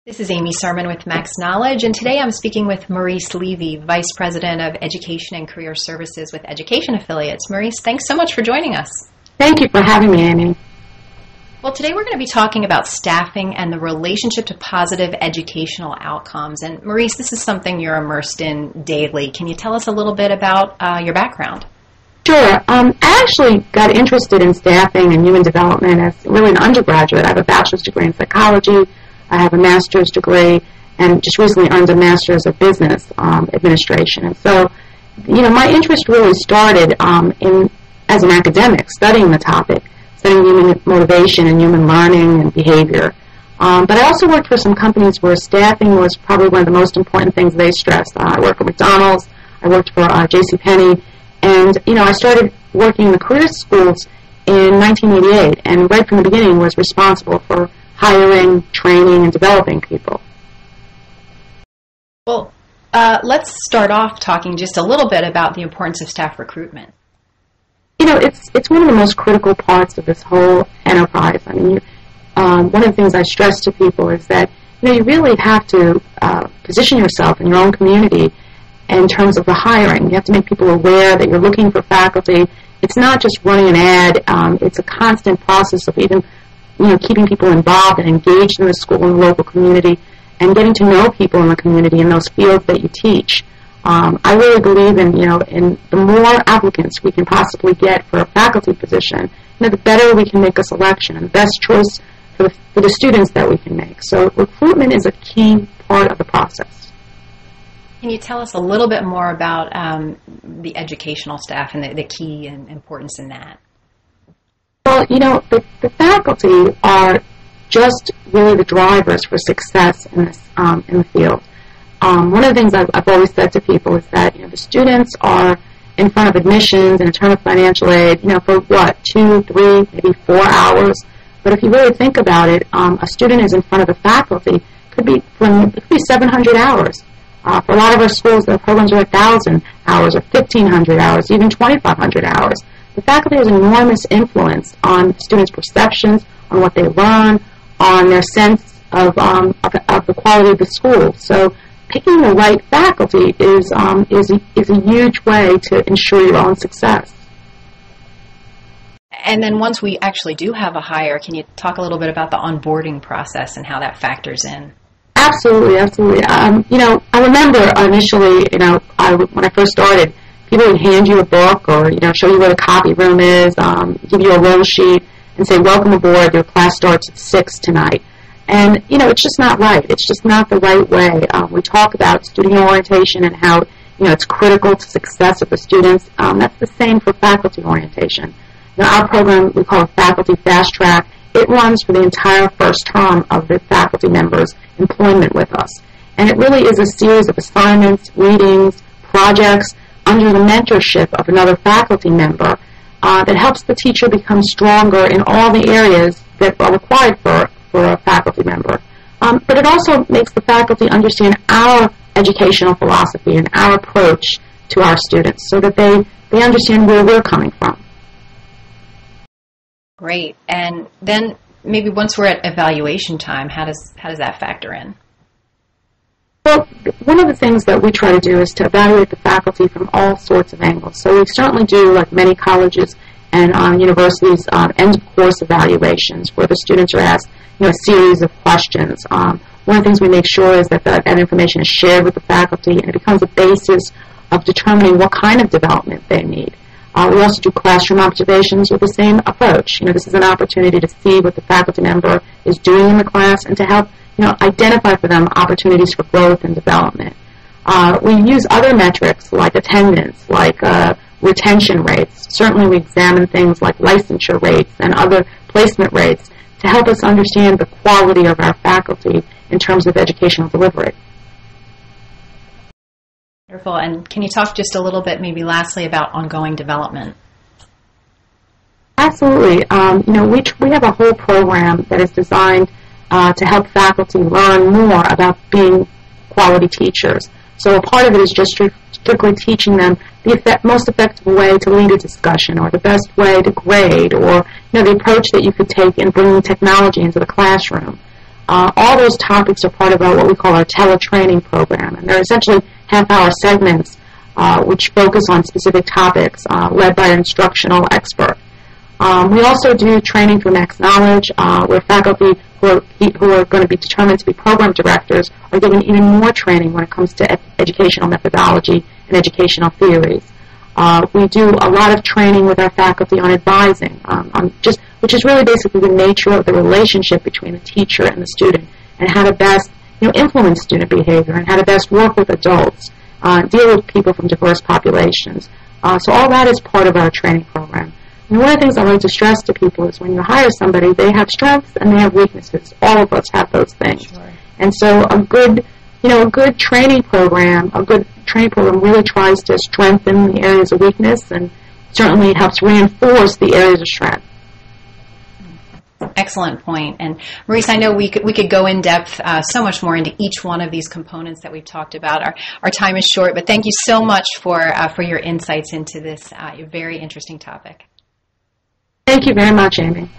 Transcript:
This is Amy Sermon with Max Knowledge, and today I'm speaking with Maryse Levy, Vice President of Education and Career Services with Education Affiliates. Maryse, thanks so much for joining us. Thank you for having me, Amy. Well, today we're going to be talking about staffing and the relationship to positive educational outcomes. And Maryse, this is something you're immersed in daily. Can you tell us a little bit about your background? Sure. I actually got interested in staffing and human development as really an undergraduate. I have a bachelor's degree in psychology. I have a master's degree and just recently earned a master's of business administration. And so, my interest really started as an academic, studying the topic, studying human motivation and human learning and behavior. But I also worked for some companies where staffing was probably one of the most important things they stressed. I worked for McDonald's. I worked for JCPenney. And, I started working in the career schools in 1988, and right from the beginning was responsible for hiring, training, and developing people. Well, let's start off talking just a little bit about the importance of staff recruitment. It's one of the most critical parts of this whole enterprise. I mean, one of the things I stress to people is that, you really have to position yourself in your own community in terms of the hiring. You have to make people aware that you're looking for faculty. It's not just running an ad. It's a constant process of even keeping people involved and engaged in the school and the local community and getting to know people in the community in those fields that you teach. I really believe in the more applicants we can possibly get for a faculty position, the better we can make a selection and the best choice for the students that we can make. So recruitment is a key part of the process. Can you tell us a little bit more about the educational staff and the key and importance in that? Well, the faculty are just really the drivers for success in this in the field. One of the things I've always said to people is that the students are in front of admissions and in terms of financial aid, for what, 2, 3, maybe 4 hours. But if you really think about it, a student is in front of the faculty could be 700 hours. For a lot of our schools, the programs are 1,000 hours or 1,500 hours, even 2,500 hours. The faculty has enormous influence on students' perceptions, on what they learn, on their sense of the quality of the school. So picking the right faculty is a huge way to ensure your own success. And then once we actually do have a hire, can you talk a little bit about the onboarding process and how that factors in? Absolutely. I remember initially, when I first started, people would hand you a book or, show you where the copy room is, give you a roll sheet and say, welcome aboard, your class starts at 6 tonight. And, it's just not right. It's just not the right way. We talk about student orientation and how, it's critical to success of the students. That's the same for faculty orientation. Our program, we call it Faculty Fast Track. It runs for the entire first term of the faculty members' employment with us. And it really is a series of assignments, readings, projects, under the mentorship of another faculty member that helps the teacher become stronger in all the areas that are required for a faculty member. But it also makes the faculty understand our educational philosophy and our approach to our students so that they understand where we're coming from. Great. And then maybe once we're at evaluation time, how does that factor in? Well, one of the things that we try to do is to evaluate the faculty from all sorts of angles. So we certainly do, like many colleges and universities, end-of-course evaluations where the students are asked a series of questions. One of the things we make sure is that that information is shared with the faculty and it becomes a basis of determining what kind of development they need. We also do classroom observations with the same approach. This is an opportunity to see what the faculty member is doing in the class and to help identify for them opportunities for growth and development. We use other metrics like attendance, like retention rates. Certainly we examine things like licensure rates and other placement rates to help us understand the quality of our faculty in terms of educational delivery. Wonderful. And can you talk just a little bit, maybe lastly, about ongoing development? Absolutely. We have a whole program that is designed to help faculty learn more about being quality teachers. So a part of it is just strictly teaching them the most effective way to lead a discussion or the best way to grade or the approach that you could take in bringing technology into the classroom. All those topics are part of what we call our teletraining program, and they're essentially half-hour segments which focus on specific topics led by an instructional expert. We also do training for next knowledge, where faculty who are going to be determined to be program directors are given even more training when it comes to educational methodology and educational theories. We do a lot of training with our faculty on advising, which is really basically the nature of the relationship between the teacher and the student, and how to best influence student behavior, and how to best work with adults, deal with people from diverse populations. So all that is part of our training program. And one of the things I like to stress to people is when you hire somebody, they have strengths and they have weaknesses. All of us have those things. Sure. And so a good training program really tries to strengthen the areas of weakness and certainly helps reinforce the areas of strength. Excellent point. And Maryse, I know we could go in depth so much more into each one of these components that we've talked about. Our time is short, but thank you so much for your insights into this very interesting topic. Thank you very much, Amy.